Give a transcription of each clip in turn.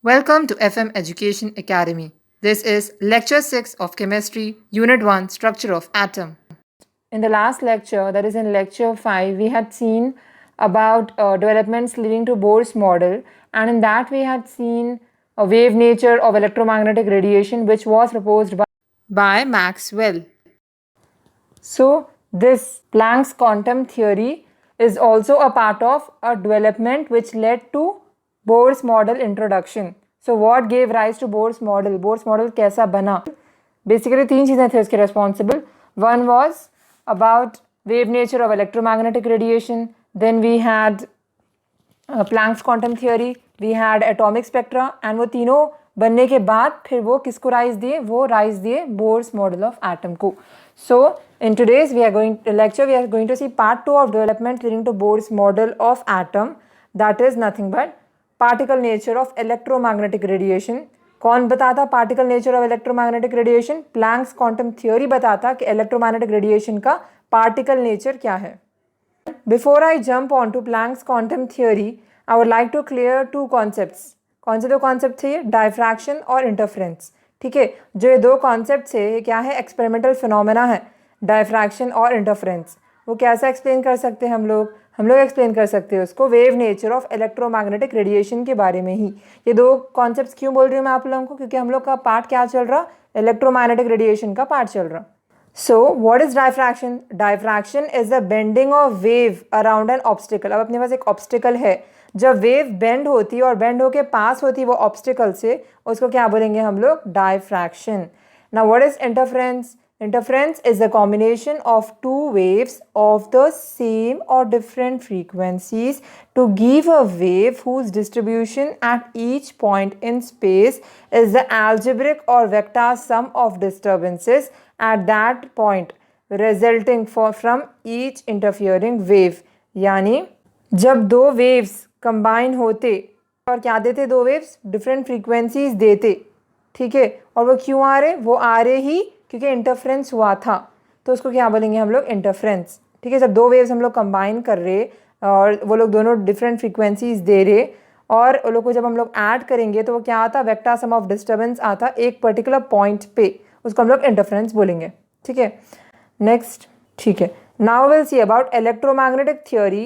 Welcome to FM Education Academy. This is Lecture 6 of Chemistry, Unit 1 Structure of Atom. In the last lecture, that is in Lecture 5, we had seen about developments leading to Bohr's model, and in that we had seen a wave nature of electromagnetic radiation which was proposed by Maxwell. So, this Planck's quantum theory is also a part of a development which led to Bohr's model introduction. So, what gave rise to Bohr's model? Bohr's model कैसा बना? Basically, तीन चीज़ें थे उसके responsible. One was about wave nature of electromagnetic radiation. Then we had Planck's quantum theory. We had atomic spectra. And वो तीनों बनने के बाद फिर वो किसको राइज दिए? वो राइज दिए Bohr's model of atom को. So, in today's lecture, we are going to see part 2 of development leading to Bohr's model of atom. That is nothing but particle nature of electromagnetic radiation. कौन बताता particle nature of electromagnetic radiation? Planck's quantum theory बताता कि electromagnetic radiation का particle nature क्या है. Before I jump on to Planck's quantum theory, I would like to clear two concepts. कौन से दो कॉन्सेप्ट थे? डायफ्रैक्शन और इंटरफेरेंस. ठीक है, जो ये दो कॉन्सेप्ट है ये क्या है? एक्सपेरिमेंटल फिनोमेना है, डायफ्रैक्शन और इंटरफेरेंस. वो कैसा एक्सप्लेन कर सकते हैं हम लोग एक्सप्लेन कर सकते हैं उसको wave nature of electromagnetic radiation के बारे में ही. ये दो कॉन्सेप्ट्स क्यों बोल रही हूँ मैं आप लोगों को? क्योंकि हम लोग का पार्ट क्या चल रहा? इलेक्ट्रोमैग्नेटिक रेडिएशन का पार्ट चल रहा. So, what is diffraction? Diffraction is the bending of wave around an obstacle. अब अपने पास एक obstacle है, जब वेव बेंड होती है और बेंड होके पास होती है वो ऑब्स्टिकल से, उसको क्या बोलेंगे हम लोग? Diffraction. Now what is interference? Interference is a combination of two waves of the same or different frequencies to give a wave whose distribution at each point in space is the algebraic or vector sum of disturbances at that point resulting from each interfering wave. यानी जब दो waves combine होते और क्या देते? दो waves different frequencies देते. ठीक है, और वो क्यों आ रहे? वो आ रहे ही क्योंकि इंटरफ्रेंस हुआ था, तो उसको क्या बोलेंगे हम लोग? इंटरफ्रेंस. ठीक है, जब दो वेव्स हम लोग कंबाइन कर रहे और वो लोग दोनों डिफरेंट फ्रीक्वेंसीज दे रहे और वो लोग को जब हम लोग ऐड करेंगे तो वो क्या आता? वेक्टर सम ऑफ डिस्टर्बेंस आता एक पर्टिकुलर पॉइंट पे, उसको हम लोग इंटरफ्रेंस बोलेंगे. ठीक है, नेक्स्ट. ठीक है, now will see about electromagnetic theory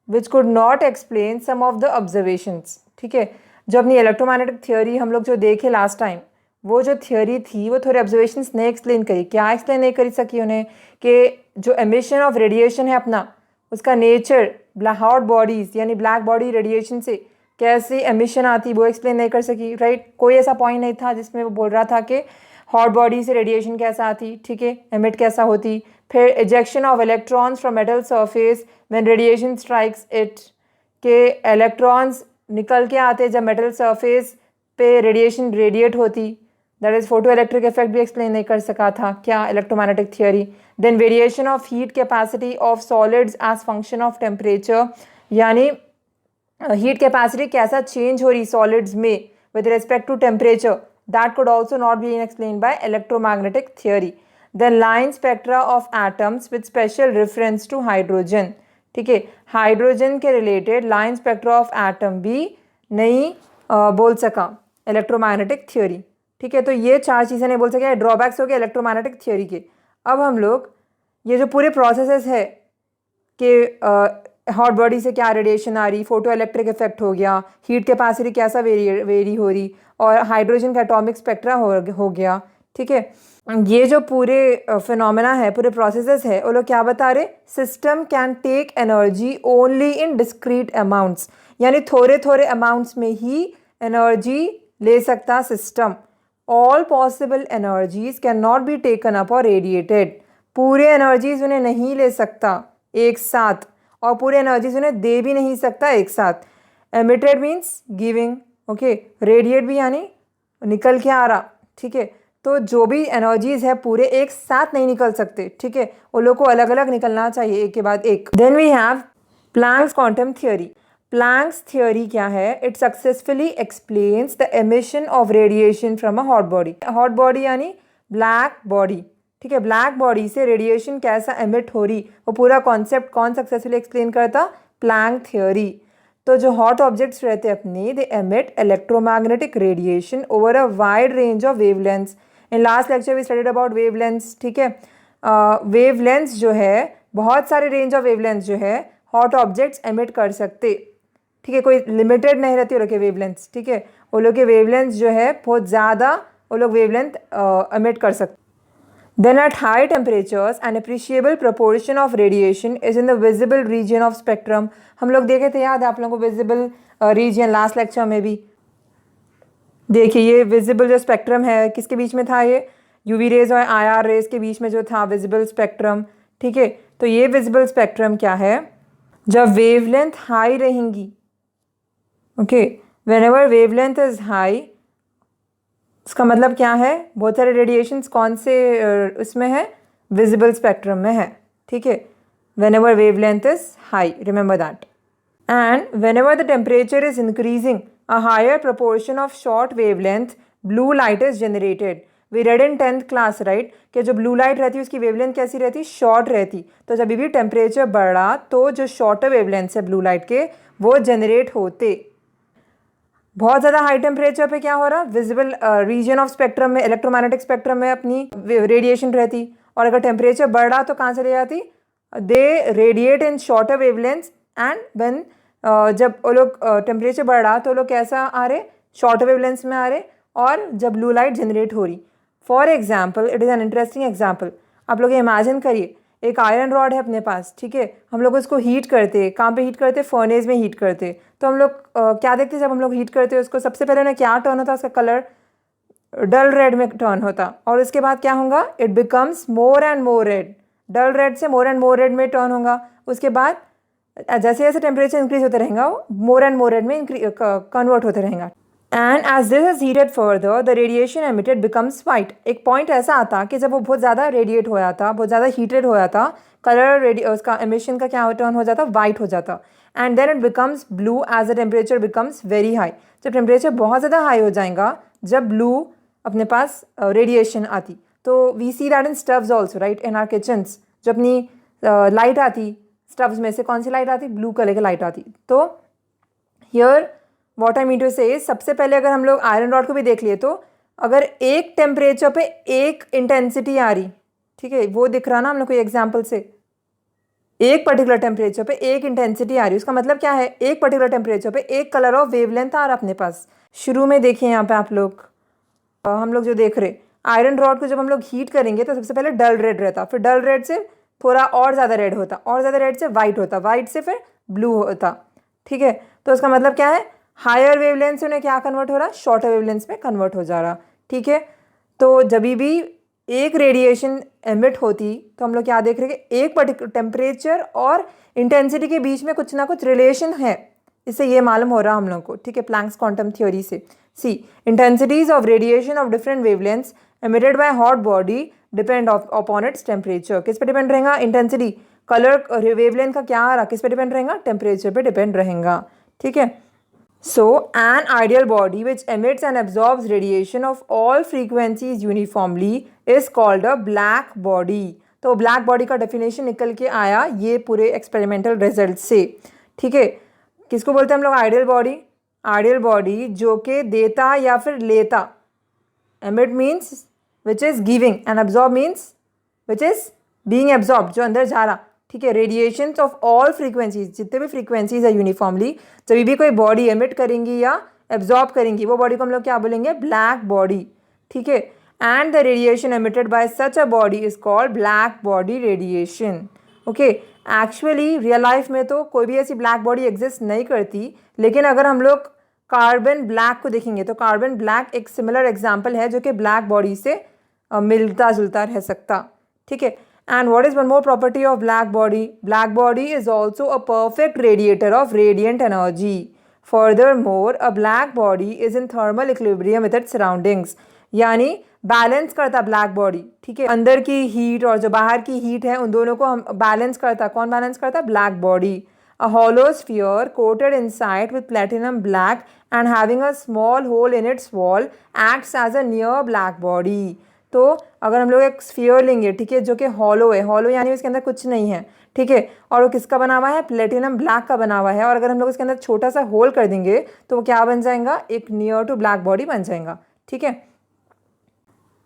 which could not explain some of the observations. ठीक है, जो अपनी इलेक्ट्रोमैग्नेटिक थ्योरी हम लोग जो देखे लास्ट टाइम, वो जो थ्योरी थी वो थोड़े ऑब्जर्वेशंस नहीं एक्सप्लेन करी. क्या एक्सप्लेन नहीं कर सकी उन्हें? कि जो एमिशन ऑफ रेडिएशन है अपना, उसका नेचर हॉट बॉडीज़ यानी ब्लैक बॉडी रेडिएशन से कैसे एमिशन आती वो एक्सप्लेन नहीं कर सकी. राइट, कोई ऐसा पॉइंट नहीं था जिसमें वो बोल रहा था कि हॉट बॉडी से रेडिएशन कैसा आती, ठीक है, एमिट कैसा होती. फिर ejection of electrons from metal surface when radiation strikes it, के इलेक्ट्रॉन्स निकल के आते जब मेटल सरफेस पे रेडिएशन रेडिएट होती. That is photoelectric effect भी एक्सप्लेन नहीं कर सका था क्या? Electromagnetic theory. Then variation of heat capacity of solids as function of temperature, यानी हीट कैपेसिटी कैसा चेंज हो रही सॉलिड्स में with respect to temperature, that could also not be explain by electromagnetic theory. Then line spectra of atoms with special reference to hydrogen. ठीक है, hydrogen के related line spectra of atom भी नहीं बोल सका इलेक्ट्रोमैग्नेटिक थ्योरी. ठीक है, तो ये चार चीज़ें नहीं बोल सके. ड्रॉबैक्स हो गए इलेक्ट्रोमैग्नेटिक थ्योरी के. अब हम लोग ये जो पूरे प्रोसेसेस है कि हॉट बॉडी से क्या रेडिएशन आ रही, फोटो इलेक्ट्रिक इफेक्ट हो गया, हीट कैपेसिटी कैसा वेरी हो रही, और हाइड्रोजन का एटॉमिक स्पेक्ट्रा हो गया. ठीक है, ये जो पूरे फिनोमेना है, पूरे प्रोसेसेस है, वो लोग क्या बता रहे? System can take energy only in discrete amounts, यानी थोड़े थोड़े अमाउंट्स में ही एनर्जी ले सकता system. All possible energies can not be taken up और रेडिएटेड. पूरे एनर्जीज उन्हें नहीं ले सकता एक साथ, और पूरे एनर्जीज उन्हें दे भी नहीं सकता एक साथ. Emitted means giving, okay, radiate भी यानी निकल के आ रहा. ठीक है, तो जो भी एनर्जीज है पूरे एक साथ नहीं निकल सकते. ठीक है, वो लोग को अलग अलग निकलना चाहिए एक के बाद एक. Then we have Planck's quantum theory. Planck's theory क्या है? It successfully explains the emission of radiation from a hot body. Hot body यानी ब्लैक बॉडी. ठीक है, ब्लैक बॉडी से रेडिएशन कैसा एमिट हो रही, वो पूरा कॉन्सेप्ट कौन सक्सेसफुली एक्सप्लेन करता? Planck theory. तो जो हॉट ऑब्जेक्ट्स रहते हैं अपने, they emit electromagnetic radiation over a wide range of wavelengths. In last lecture we studied about wavelengths. ठीक है, वेवलेंथ्स जो है, बहुत सारे रेंज ऑफ वेवलेंथ्स जो है हॉट ऑब्जेक्ट्स एमिट कर सकते. ठीक है, कोई लिमिटेड नहीं रहती वो लोग के वेवलेंथ्स. ठीक है, वो लोग के वेवलेंथ्स जो है बहुत ज़्यादा वो लोग वेवलेंथ एमिट कर सकते. Then at high temperatures, an appreciable proportion of radiation is in the visible region of spectrum. हम लोग देखे थे, याद है आप लोगों को visible region लास्ट लेक्चर में भी. देखिए ये visible जो स्पेक्ट्रम है किसके बीच में था, ये यूवी रेज और IR रेज के बीच में जो था visible स्पेक्ट्रम. ठीक है, तो ये visible स्पेक्ट्रम क्या है, जब वेवलेंथ हाई रहेंगी. Okay, whenever wavelength is high, इसका मतलब क्या है, बहुत सारे रेडिएशंस कौन से उसमें है, विजिबल स्पेक्ट्रम में है. ठीक है, whenever wavelength is high, remember that. And whenever the temperature is increasing, a higher proportion of short wavelength blue light is generated. We read in 10th class, right, कि जो ब्लू लाइट रहती है उसकी wavelength कैसी रहती, short रहती. तो जब भी टेम्परेचर बढ़ा तो जो शॉर्टर वेवलेंथ है ब्लू लाइट के वो जनरेट होते. बहुत ज़्यादा हाई टेम्परेचर पे क्या हो रहा, विजिबल रीजन ऑफ स्पेक्ट्रम में, इलेक्ट्रोमैग्नेटिक स्पेक्ट्रम में अपनी रेडिएशन रहती. और अगर टेम्परेचर बढ़ रहा तो कहाँ चले जाती, they radiate in shorter wavelengths. And when जब वो लोग टेम्परेचर बढ़ रहा तो वो लोग कैसा आ रहे, शॉर्टर वेवलेंथ्स में आ रहे, और जब ब्लू लाइट जनरेट हो रही. For example, it is an interesting example. आप लोग इमेजिन करिए, एक आयरन रॉड है अपने पास. ठीक है, हम लोग उसको हीट करते, कहाँ पे हीट करते, फर्नेस में हीट करते. तो हम लोग क्या देखते, जब हम लोग हीट करते उसको सबसे पहले उन्हें क्या टर्न होता, उसका कलर डल रेड में टर्न होता. और उसके बाद क्या होगा, it becomes more and more red. Dull red से मोर एंड मोर रेड में टर्न होगा. उसके बाद जैसे जैसे टेम्परेचर इंक्रीज होता रहेगा वो मोर एंड मोर रेड में कन्वर्ट होता रहेगा. And as this is heated further the radiation emitted becomes white. एक पॉइंट ऐसा आता कि जब वो बहुत ज़्यादा रेडिएट हो जाता, बहुत ज़्यादा हीटेड हो जाता, कलर उसका एमिशन का क्या टर्न हो जाता, वाइट हो जाता. And then it becomes blue as the temperature becomes very high. जब टेम्परेचर बहुत ज़्यादा हाई हो जाएगा, जब ब्लू अपने पास रेडिएशन आती, तो we see that in stoves also, right, in our kitchens. जो अपनी लाइट आती स्टव्स में से, कौन सी लाइट आती, ब्लू कलर की लाइट आती. तो here what I mean to say, सबसे पहले अगर हम लोग आयरन रॉड को भी देख लिए तो अगर एक टेम्परेचर पे एक इंटेंसिटी आ रही, ठीक है, वो दिख रहा ना हम लोग को एग्जाम्पल से, एक पर्टिकुलर टेम्परेचर पे एक इंटेंसिटी आ रही, उसका मतलब क्या है, एक पर्टिकुलर टेम्परेचर पे एक कलर ऑफ वेवलेंथ आ रहा अपने पास. शुरू में देखिए यहाँ पे आप लोग, हम लोग जो देख रहे आयरन रॉड को जब हम लोग हीट करेंगे तो सबसे पहले डल रेड रहता, फिर डल रेड से थोड़ा और ज़्यादा रेड होता, और ज़्यादा रेड से वाइट होता, वाइट से फिर ब्लू होता. ठीक है, तो उसका मतलब क्या है, हायर वेवलेंथ से उन्हें क्या कन्वर्ट हो रहा, शॉर्टर वेवलेंथ में कन्वर्ट हो जा रहा. ठीक है, तो जब भी एक रेडिएशन एमिट होती तो हम लोग क्या देख रहे हैं कि एक पर्टिकुलर टेम्परेचर और इंटेंसिटी के बीच में कुछ ना कुछ रिलेशन है. इससे ये मालूम हो रहा हम लोग को. ठीक है, प्लैंक्स क्वांटम थ्योरी से. See, intensities of radiation of different wavelengths emitted by hot body depend upon its temperature. किस पे डिपेंड रहेगा, इंटेंसिटी, कलर वेवलेंथ का क्या आ रहा, किस पे डिपेंड रहेगा, टेम्परेचर पे डिपेंड रहेगा. ठीक है, so an ideal body which emits and absorbs radiation of all frequencies uniformly is called a black body. तो black body का definition निकल के आया ये पूरे experimental result से. ठीक है, किसको बोलते हैं हम लोग, आइडियल बॉडी. आइडियल बॉडी जो कि देता या फिर लेता, emit means which is giving and absorb means which is being absorbed, जो अंदर जा रहा. ठीक है, रेडिएशंस ऑफ ऑल फ्रीक्वेंसीज, जितने भी फ्रीक्वेंसीज है यूनिफॉर्मली, जब भी कोई बॉडी एमिट करेंगी या एब्जॉर्ब करेंगी वो बॉडी को हम लोग क्या बोलेंगे, ब्लैक बॉडी. ठीक है, and the radiation emitted by such a body is called black body radiation. Okay, actually real life में तो कोई भी ऐसी ब्लैक बॉडी एग्जिस्ट नहीं करती, लेकिन अगर हम लोग कार्बन ब्लैक को देखेंगे तो कार्बन ब्लैक एक सिमिलर एग्जाम्पल है जो कि ब्लैक बॉडी से मिलता जुलता रह सकता. ठीक है, and what is one more property of black body? Black body is also a perfect radiator of radiant energy. Furthermore, a black body is in thermal equilibrium with its surroundings. यानी balance करता black body. ठीक है, अंदर की heat और जो बाहर की हीट है उन दोनों को हम बैलेंस करता. कौन बैलेंस करता, black body. A hollow sphere coated inside with platinum black and having a small hole in its wall acts as a near black body. तो अगर हम लोग एक स्फीयर लेंगे, ठीक है, जो कि हॉलो है, हॉलो यानी उसके अंदर कुछ नहीं है, ठीक है, और वो किसका बना हुआ है, प्लेटिनम ब्लैक का बना हुआ है, और अगर हम लोग उसके अंदर छोटा सा होल कर देंगे तो वो क्या बन जाएगा, एक नियर टू ब्लैक बॉडी बन जाएगा, ठीक है।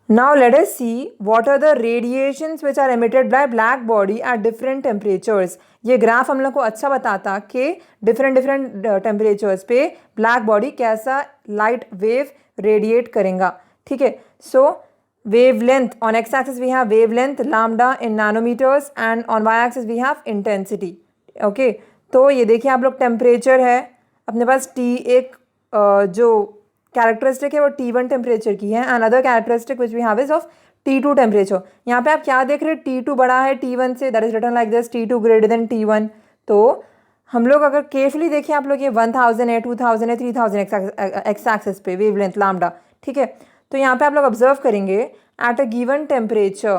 Now let us see what are the radiations which are emitted by black body at different temperatures. ये ग्राफ हम लोग को अच्छा बताता कि डिफरेंट टेम्परेचर्स पे ब्लैक बॉडी कैसा लाइट वेव रेडिएट करेगा, ठीक है। सो wavelength, on x axis we have wavelength lambda in nanometers and on y axis we have intensity, okay। तो ये देखिए आप लोग, टेम्परेचर है अपने पास T, एक जो कैरेक्टरिस्टिक है वो T1 टेम्परेचर की है, and other characteristic which we have is of T2 temperature. यहाँ पे आप क्या देख रहे हैं, T2 बड़ा है T1 से, that is written like this, T2 greater than T1। तो हम लोग अगर केयरफुली देखें आप लोग, ये 1000 है, 2000 है, 3000 एक्स एक्सिस पे वेवलेंथ लैम्डा, ठीक है। तो यहाँ पे आप लोग ऑब्जर्व करेंगे एट अ गिवन टेम्परेचर,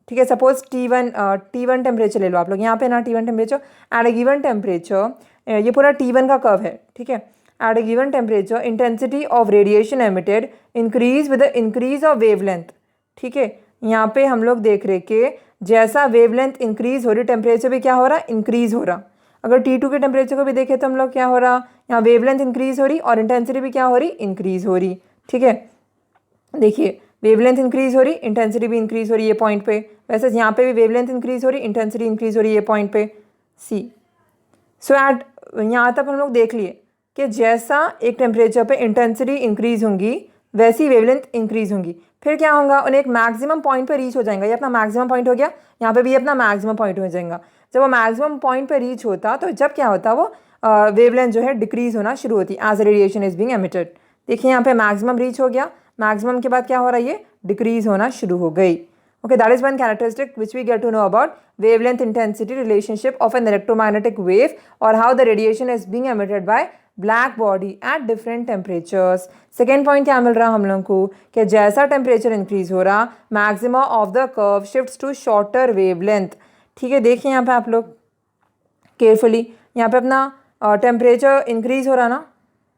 ठीक है, सपोज T1 टेम्परेचर ले लो आप लोग, यहाँ पे ना T1 temperature at a given temperature, ये पूरा T1 का कर्व है, ठीक है। At a given temperature, intensity of radiation emitted increase with the increase of wavelength, ठीक है। यहाँ पे हम लोग देख रहे कि जैसा वेवलेंथ इंक्रीज हो रही, टेम्परेचर भी क्या हो रहा, इंक्रीज हो रहा। अगर T2 के टेम्परेचर को भी देखें तो हम लोग क्या हो रहा, यहाँ वेवलेंथ इंक्रीज हो रही और इंटेंसिटी भी क्या हो रही, इंक्रीज हो रही, ठीक है। देखिए वेवलेंथ इंक्रीज हो रही, इंटेंसिटी भी इंक्रीज हो रही है पॉइंट पे, वैसे यहाँ पे भी वेवलेंथ इंक्रीज हो रही, इंटेंसिटी इंक्रीज हो रही है पॉइंट पे सी। सो एट यहाँ तक हम लोग देख लिए कि जैसा एक टेम्परेचर पे इंटेंसिटी इंक्रीज होंगी वैसी वेवलेंथ इंक्रीज होंगी, फिर क्या होगा, उन्हें एक मैक्सिमम पॉइंट पे रीच हो जाएगा। ये अपना मैक्सिमम पॉइंट हो गया, यहाँ पे भी अपना मैक्सिमम पॉइंट हो जाएगा। जब वो मैक्सिमम पॉइंट पे रीच होता तो जब क्या होता, वो वेवलेंथ जो है डिक्रीज होना शुरू होती as radiation is being emitted. देखिए यहाँ पे मैक्सिमम रीच हो गया, मैक्सिमम के बाद क्या हो रहा है, ये डिक्रीज होना शुरू हो गई। Okay, that is one characteristic which we get to know about wavelength intensity relationship of an electromagnetic wave, or how the radiation is being emitted by black body at different temperatures. Second point क्या मिल रहा हम लोगों को कि जैसा temperature increase हो रहा, maxima of the curve shifts to shorter wavelength, ठीक है। देखिए यहाँ पे आप लोग केयरफुली, यहाँ पे अपना टेम्परेचर इंक्रीज हो रहा ना,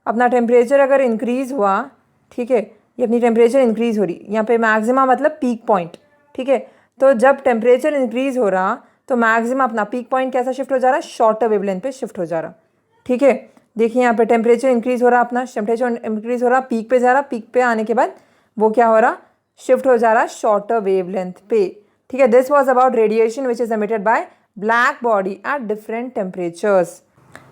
अपना टेम्परेचर अगर इंक्रीज हुआ, ठीक है, ये अपनी टेम्परेचर इंक्रीज हो रही, यहाँ पे मैक्सिमा मतलब पीक पॉइंट, ठीक है। तो जब टेम्परेचर इंक्रीज हो रहा तो मैक्सिमम अपना पीक पॉइंट कैसा शिफ्ट हो जा रहा है, शॉर्टर वेवलेंथ पे शिफ्ट हो जा रहा, ठीक है। देखिए यहाँ पे टेम्परेचर इंक्रीज हो रहा, अपना टेम्परेचर इंक्रीज हो रहा, पीक पे जा रहा, पीक पे आने के बाद वो क्या हो रहा, शिफ्ट हो जा रहा शॉर्टर वेवलेंथ पे, ठीक है। This was about radiation which is emitted by black body at different temperatures.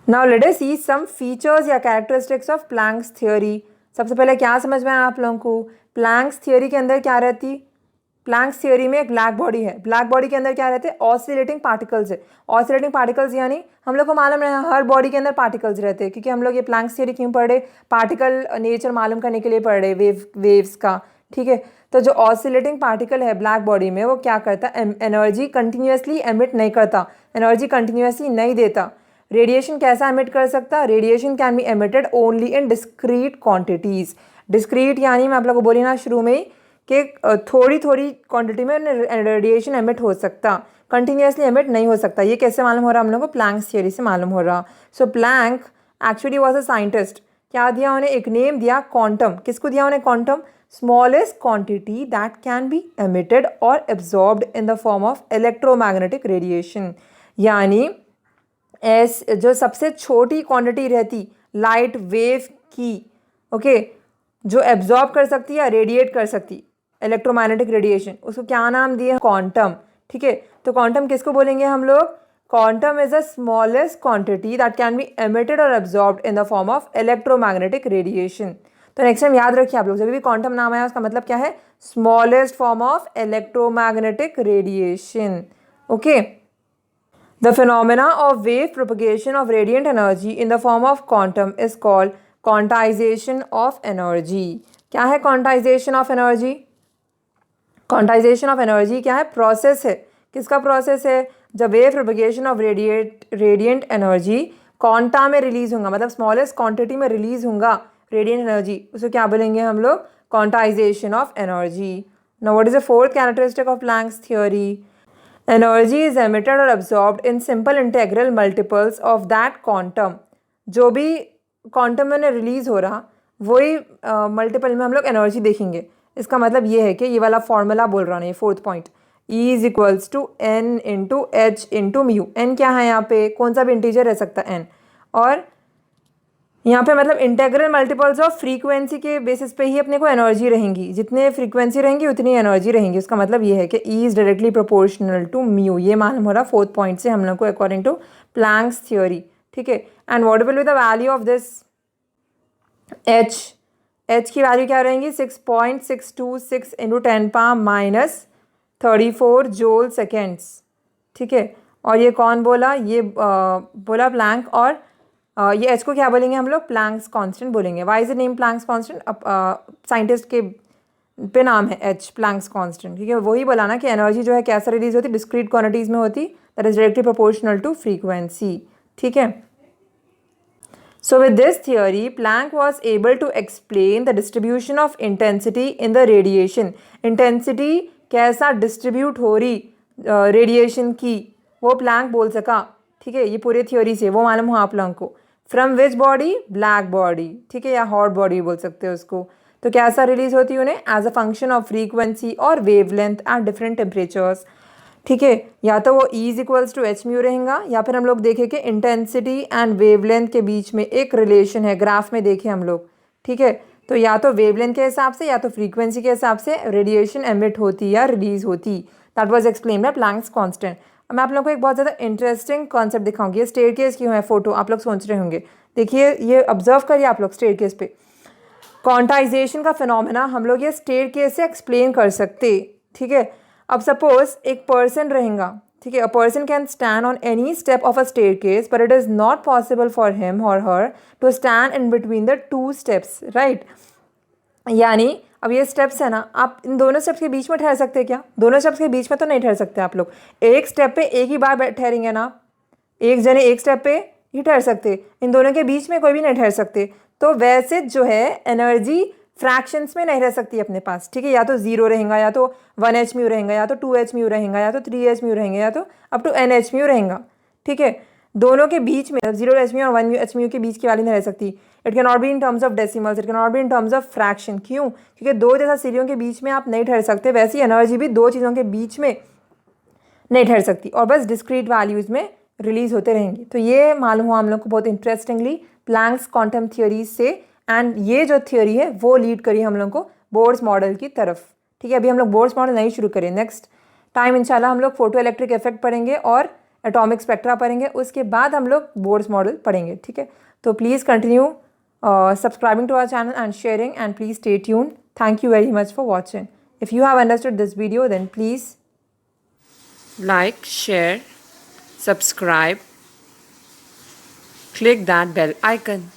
Now let us see some features या कैरेक्टरिस्टिक्स ऑफ प्लैंक्स थ्योरी। सबसे पहले क्या समझ में आया आप लोगों को, प्लैंक्स थ्योरी के अंदर क्या रहती, प्लैंक्स थ्योरी में एक ब्लैक बॉडी है, ब्लैक बॉडी के अंदर क्या रहते हैं, ऑसिलेटिंग पार्टिकल्स है। ऑसिलेटिंग पार्टिकल्स यानी हम लोग को मालूम है हर बॉडी के अंदर पार्टिकल्स रहते हैं, क्योंकि हम लोग ये प्लैंक्स थ्योरी क्यों पढ़े, पार्टिकल नेचर मालूम करने के लिए पढ़ रहे, वेव्स का, ठीक है। तो जो ऑसिलेटिंग पार्टिकल है ब्लैक बॉडी में, वो क्या करता है, एनर्जी कंटिन्यूसली एमिट नहीं करता, एनर्जी कंटिन्यूसली नहीं देता। रेडिएशन कैसा एमिट कर सकता, radiation can be emitted only in discrete quantities. Discrete यानी मैं आप लोग को बोली ना शुरू में ही कि थोड़ी थोड़ी क्वांटिटी में रेडिएशन एमिट हो सकता, कंटिन्यूसली एमिट नहीं हो सकता। ये कैसे मालूम हो रहा हम लोग को, प्लैंक्स थ्योरी से मालूम हो रहा। So Planck actually was a scientist, क्या दिया उन्हें, एक नेम दिया क्वांटम। किसको दिया उन्हें, quantum, smallest quantity that can be emitted और absorbed in the form of electromagnetic radiation. यानी जो सबसे छोटी क्वांटिटी रहती लाइट वेव की, ओके, जो एब्जॉर्ब कर सकती या रेडिएट कर सकती इलेक्ट्रोमैग्नेटिक रेडिएशन, उसको क्या नाम दिया, क्वांटम, ठीक है। तो क्वांटम किसको बोलेंगे हम लोग, quantum is the smallest quantity that can be emitted और absorbed in the form of electromagnetic radiation. तो नेक्स्ट टाइम याद रखिए आप लोग, जब भी क्वांटम नाम आया उसका मतलब क्या है, smallest form of electromagnetic radiation, okay. The phenomena of wave propagation of radiant energy in the form of quantum is called quantization of energy. क्या है quantization of energy? Quantization of energy क्या है, प्रोसेस है। किसका process है, जब wave propagation of radiant energy quanta में release होगा, मतलब स्मॉलेस्ट क्वांटिटी में रिलीज होगा रेडिएंट एनर्जी, उसको क्या बोलेंगे हम लोग, quantization of energy. Now what is the fourth characteristic of Planck's theory, energy is emitted और absorbed in simple integral multiples of that quantum. जो भी क्वांटम में रिलीज हो रहा वही मल्टीपल में हम लोग एनर्जी देखेंगे। इसका मतलब ये है कि ये वाला फॉर्मूला बोल रहा हूँ, ये fourth point, E is equals to n into h into mu. N क्या है यहाँ पे, कौन सा भी इंटीजर रह सकता है एन, और यहाँ पे मतलब इंटेग्रल मल्टीपल्स ऑफ फ्रीक्वेंसी के बेसिस पे ही अपने को एनर्जी रहेंगी, जितने फ्रीक्वेंसी रहेंगी उतनी एनर्जी रहेंगी। उसका मतलब ये है कि E is directly proportional to mu, ये मालूम हो रहा फोर्थ पॉइंट से हम लोग को अकॉर्डिंग टू प्लैंक्स थ्योरी। ठीक है, and what will be the value of this h की वैल्यू क्या रहेंगी, 6.626 इंटू 10⁻⁻34 जूल सेकेंड्स। ठीक है, और ये कौन बोला, ये बोला प्लैंक, और ये एच को क्या बोलेंगे हम लोग, प्लैंक्स कांस्टेंट बोलेंगे। Why is the name Planck's constant, scientist के पे नाम है एच, प्लैंक्स कांस्टेंट। ठीक है, वही बोला ना कि एनर्जी जो है कैसे रिलीज होती, डिस्क्रीट क्वांटिटीज में होती, that is directly proportional to frequency. ठीक है, so with this theory Planck was able to explain the distribution of intensity in the radiation। intensity कैसा डिस्ट्रीब्यूट हो रही रेडिएशन की, वो प्लैंक बोल सका। ठीक है, ये पूरे थ्योरी से वो मालूम हुआ आप लोगों को। From which body, black body. ठीक है, या हॉट बॉडी बोल सकते हो उसको। तो कैसा रिलीज होती है उन्हें, as a function of frequency और वेवलेंथ एट डिफरेंट टेम्परेचर्स। ठीक है, या तो वो E is equals to H mu रहेगा, या फिर हम लोग देखें कि इंटेंसिटी एंड वेवलेंथ के बीच में एक रिलेशन है, ग्राफ में देखें हम लोग। ठीक है, तो या तो वेवलेंथ के हिसाब से या तो फ्रीक्वेंसी के हिसाब से रेडिएशन एमिट होती या रिलीज होती। That was explain by Planck's constant. अब मैं आप लोगों को एक बहुत ज़्यादा इंटरेस्टिंग कॉन्सेप्ट दिखाऊंगी। ये स्टेयरकेस की है फोटो, आप लोग सोच रहे होंगे, देखिए ये ऑब्जर्व करिए आप लोग स्टेयरकेस पे। क्वांटाइजेशन का फिनोमेना हम लोग ये स्टेयरकेस से एक्सप्लेन कर सकते। ठीक है, अब सपोज एक पर्सन रहेगा, ठीक है, a person can stand on any step of a staircase but it is not possible for him or her to stand in between the two steps, right. यानी अब ये स्टेप्स है ना, आप इन दोनों स्टेप्स के बीच में ठहर सकते हैं क्या, दोनों स्टेप्स के बीच में तो नहीं ठहर सकते आप लोग। एक स्टेप पे एक ही बार ठहरेंगे ना, एक जने एक स्टेप पे ही ठहर सकते, इन दोनों के बीच में कोई भी नहीं ठहर सकते। तो वैसे जो है एनर्जी फ्रैक्शंस में नहीं रह सकती अपने पास। ठीक है, या तो 0 रहेगा, या तो 1 h म्यू रहेगा, या तो 2 h म्यू रहेगा, या तो 3 h म्यू रहेंगे, या तो up to n h mu रहेगा। ठीक है, दोनों के बीच में 0 h म्यू और 1 h म्यू के बीच की वैल्यू नहीं रह सकती। It can not be in terms of decimals, it can not be in terms of fraction. क्यों, क्योंकि दो जैसा सीरियों के बीच में आप नहीं ठहर सकते, वैसी एनर्जी भी दो चीज़ों के बीच में नहीं ठहर सकती, और बस डिस्क्रीट वैल्यूज़ में रिलीज होते रहेंगे। तो ये मालूम हुआ हम लोग को बहुत इंटरेस्टिंगली प्लैंक्स क्वांटम थ्योरी से, एंड ये जो थ्योरी है वो लीड करी हम लोग को बोर्स मॉडल की तरफ। ठीक है, अभी हम लोग बोर्स मॉडल नहीं शुरू करें, नेक्स्ट टाइम इंशाल्लाह हम लोग फोटो इलेक्ट्रिक इफेक्ट पढ़ेंगे और एटॉमिक स्पेक्ट्रा पढ़ेंगे, उसके बाद हम लोग बोर्स मॉडल पढ़ेंगे। ठीक है, तो please continue subscribing to our channel and sharing, and please stay tuned. Thank you very much for watching. If you have understood this video then please like, share, subscribe, click that bell icon.